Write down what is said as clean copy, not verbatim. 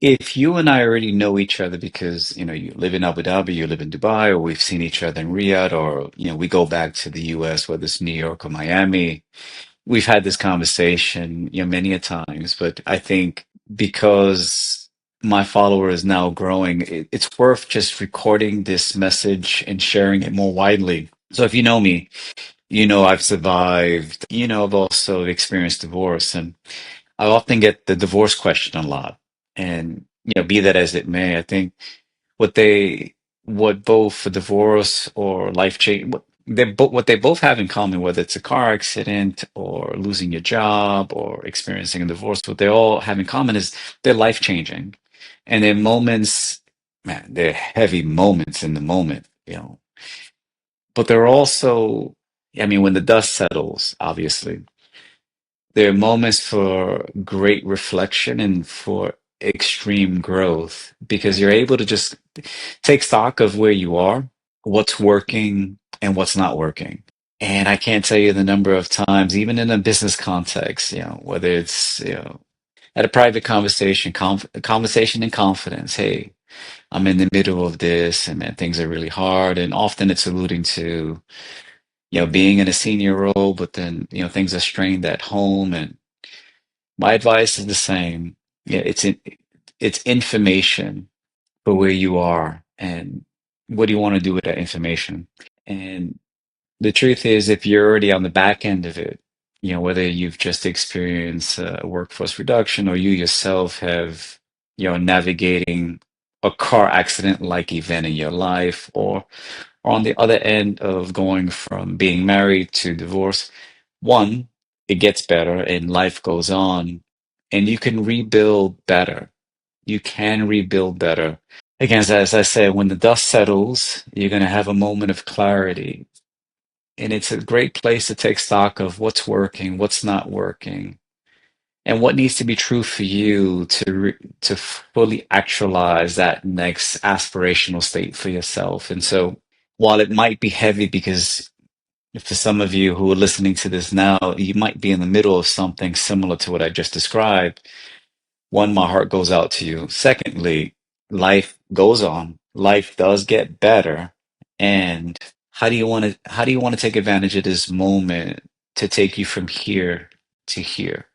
if you and I already know each other because, you live in Abu Dhabi, you live in Dubai, or we've seen each other in Riyadh, or, we go back to the US, whether it's New York or Miami, we've had this conversation, many a times, but I think because my follower is now growing, it's worth just recording this message and sharing it more widely. So if you know me, I've survived, I've also experienced divorce, and I often get the divorce question a lot. And, be that as it may, I think what they, what both a divorce or life change, what they both have in common, whether it's a car accident or losing your job or experiencing a divorce, what they all have in common is they're life changing. And they're moments, man, they're heavy moments in the moment, but they're also, I mean, when the dust settles, obviously, there are moments for great reflection and for extreme growth because you're able to just take stock of where you are, what's working and what's not working. And I can't tell you the number of times, even in a business context, whether it's, at a private conversation, conversation in confidence. Hey, I'm in the middle of this and man, things are really hard. And often it's alluding to, being in a senior role, but then, things are strained at home. And my advice is the same. Yeah, it's information for where you are and what do you want to do with that information. And the truth is, if you're already on the back end of it, whether you've just experienced a workforce reduction or you yourself have, navigating a car accident-like event in your life, or on the other end of going from being married to divorce, one, it gets better and life goes on, and you can rebuild better. You can rebuild better. Again, as I said, when the dust settles, you're going to have a moment of clarity. And it's a great place to take stock of what's working, what's not working, and what needs to be true for you to fully actualize that next aspirational state for yourself. And so, while it might be heavy because for some of you who are listening to this now, you might be in the middle of something similar to what I just described. One, my heart goes out to you. Secondly, life goes on. Life does get better. And how do you want to take advantage of this moment to take you from here to here?